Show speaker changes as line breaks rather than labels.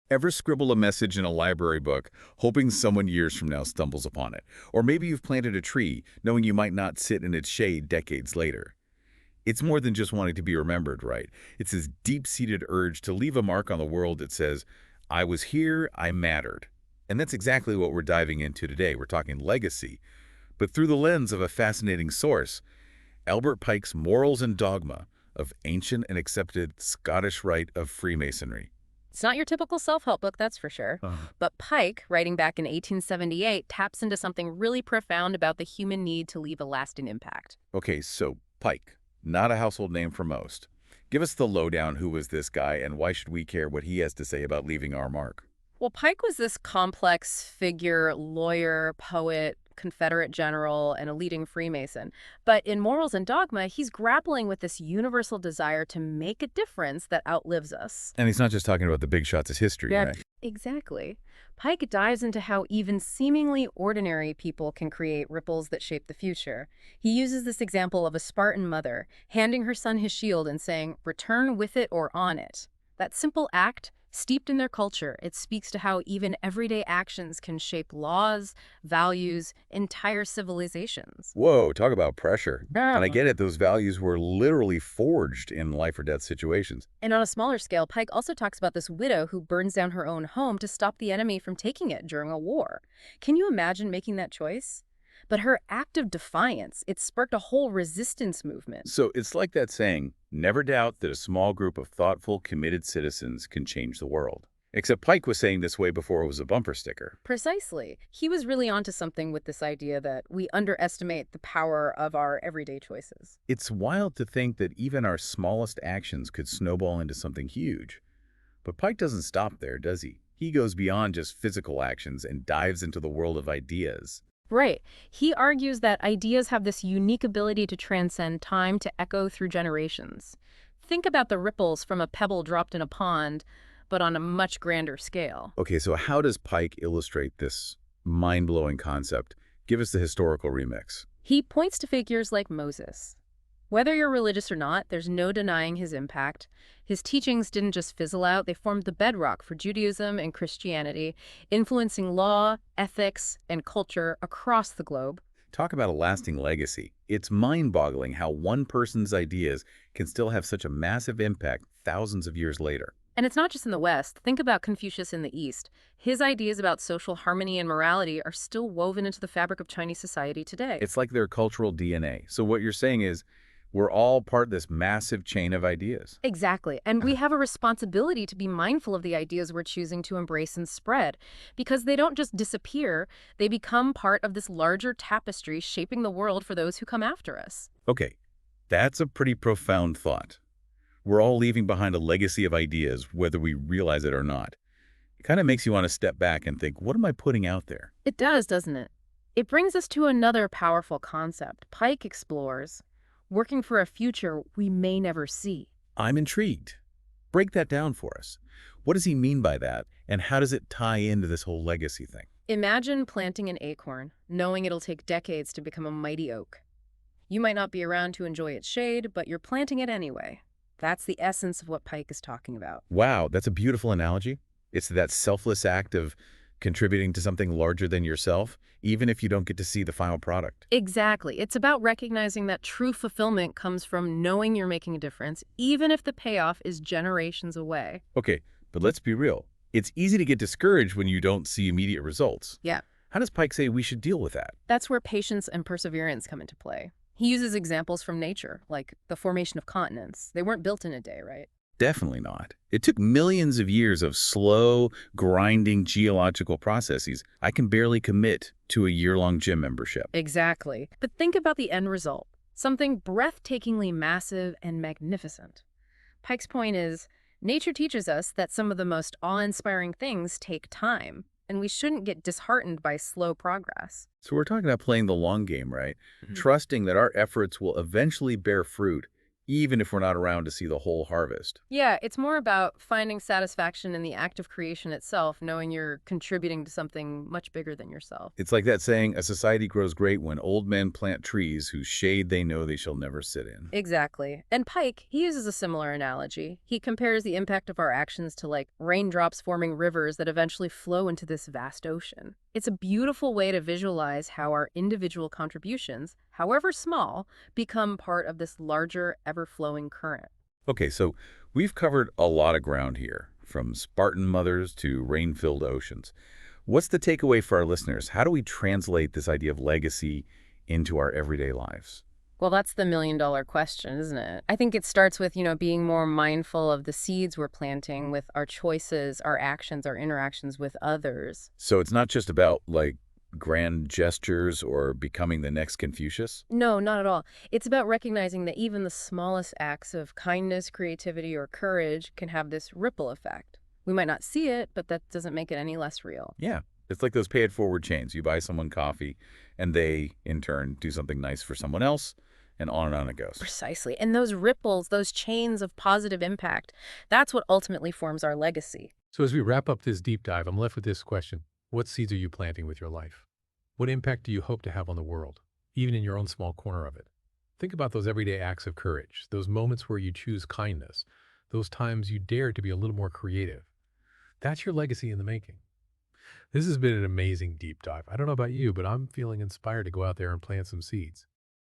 Ever scribble a message in a library book, hoping someone years from now stumbles upon it? Or maybe you've planted a tree, knowing you might not sit in its shade decades later. It's more than just wanting to be remembered, right? It's this deep-seated urge to leave a mark on the world that says, I was here, I mattered. And that's exactly what we're diving into today. We're talking legacy, but through the lens of a fascinating source, Albert Pike's Morals and Dogma of Ancient and Accepted Scottish Rite of Freemasonry.
It's not your typical self-help book, that's for sure. But Pike, writing back in 1878, taps into something really profound about the human need to leave a lasting impact.
Okay, so Pike, not a household name for most. Give us the lowdown. Who was this guy, and why should we care what he has to say about leaving our mark?
Well, Pike was this complex figure, lawyer, poet, Confederate general, and a leading Freemason. But in Morals and Dogma, he's grappling with this universal desire to make a difference that outlives us.
And he's not just talking about the big shots as history,
Yeah,
right?
exactly. Pike dives into how even seemingly ordinary people can create ripples that shape the future. He uses this example of a Spartan mother handing her son his shield and saying, "Return with it or on it." That simple act, steeped in their culture, it speaks to how even everyday actions can shape laws, values, entire civilizations.
Whoa, talk about pressure. And I
Yeah.
get it, those values were literally forged in life or death situations.
And on a smaller scale, Pike also talks about this widow who burns down her own home to stop the enemy from taking it during a war. Can you imagine making that choice? But her act of defiance, it sparked a whole resistance movement.
So it's like that saying, never doubt that a small group of thoughtful, committed citizens can change the world. Except Pike was saying this way before it was a bumper sticker.
Precisely. He was really onto something with this idea that we underestimate the power of our everyday choices.
It's wild to think that even our smallest actions could snowball into something huge. But Pike doesn't stop there, does he? He goes beyond just physical actions and dives into the world of ideas.
Right. He argues that ideas have this unique ability to transcend time to echo through generations. Think about the ripples from a pebble dropped in a pond, but on a much grander scale.
Okay, so how does Pike illustrate this mind-blowing concept? Give us the historical remix.
He points to figures like Moses. Whether you're religious or not, there's no denying his impact. His teachings didn't just fizzle out, they formed the bedrock for Judaism and Christianity, influencing law, ethics, and culture across the globe.
Talk about a lasting legacy. It's mind-boggling how one person's ideas can still have such a massive impact thousands of years later.
And it's not just in the West. Think about Confucius in the East. His ideas about social harmony and morality are still woven into the fabric of Chinese society today.
It's like their cultural DNA. So what you're saying is we're all part of this massive chain of ideas.
Exactly. And we have a responsibility to be mindful of the ideas we're choosing to embrace and spread, because they don't just disappear, they become part of this larger tapestry shaping the world for those who come after us.
Okay, that's a pretty profound thought. We're all leaving behind a legacy of ideas, whether we realize it or not. It kind of makes you want to step back and think, what am I putting out there?
It does, doesn't it? It brings us to another powerful concept Pike explores: working for a future we may never see.
I'm intrigued. Break that down for us. What does he mean by that, and how does it tie into this whole legacy thing?
Imagine planting an acorn, knowing it'll take decades to become a mighty oak. You might not be around to enjoy its shade, but you're planting it anyway. That's the essence of what Pike is talking about.
Wow, that's a beautiful analogy. It's that selfless act of contributing to something larger than yourself, even if you don't get to see the final product.
Exactly. It's about recognizing that true fulfillment comes from knowing you're making a difference, even if the payoff is generations away.
Okay, but let's be real. It's easy to get discouraged when you don't see immediate results.
Yeah.
How does Pike say we should deal with that?
That's where patience and perseverance come into play. He uses examples from nature, like the formation of continents. They weren't built in a day, right?
Definitely not. It took millions of years of slow, grinding geological processes. I can barely commit to a year-long gym membership.
Exactly. But think about the end result, something breathtakingly massive and magnificent. Pike's point is, nature teaches us that some of the most awe-inspiring things take time, and we shouldn't get disheartened by slow progress.
So we're talking about playing the long game, right? Trusting that our efforts will eventually bear fruit, even if we're not around to see the whole harvest.
Yeah, it's more about finding satisfaction in the act of creation itself, knowing you're contributing to something much bigger than yourself.
It's like that saying, a society grows great when old men plant trees whose shade they know they shall never sit in.
Exactly. And Pike, he uses a similar analogy. He compares the impact of our actions to like raindrops forming rivers that eventually flow into this vast ocean. It's a beautiful way to visualize how our individual contributions, however small, become part of this larger, ever-flowing current.
Okay, so we've covered a lot of ground here, from Spartan mothers to rain-filled oceans. What's the takeaway for our listeners? How do we translate this idea of legacy into our everyday lives?
Well, that's the million-dollar question, isn't it? I think it starts with, being more mindful of the seeds we're planting with our choices, our actions, our interactions with others.
So it's not just about, like, grand gestures or becoming the next Confucius?
No, not at all. It's about recognizing that even the smallest acts of kindness, creativity, or courage can have this ripple effect. We might not see it, but that doesn't make it any less real.
Yeah. It's like those pay-it-forward chains. You buy someone coffee, and they, in turn, do something nice for someone else, and on it goes.
Precisely. And those ripples, those chains of positive impact, that's what ultimately forms our legacy.
So as we wrap up this deep dive, I'm left with this question. What seeds are you planting with your life? What impact do you hope to have on the world, even in your own small corner of it? Think about those everyday acts of courage, those moments where you choose kindness, those times you dare to be a little more creative. That's your legacy in the making. This has been an amazing deep dive. I don't know about you, but I'm feeling inspired to go out there and plant some seeds.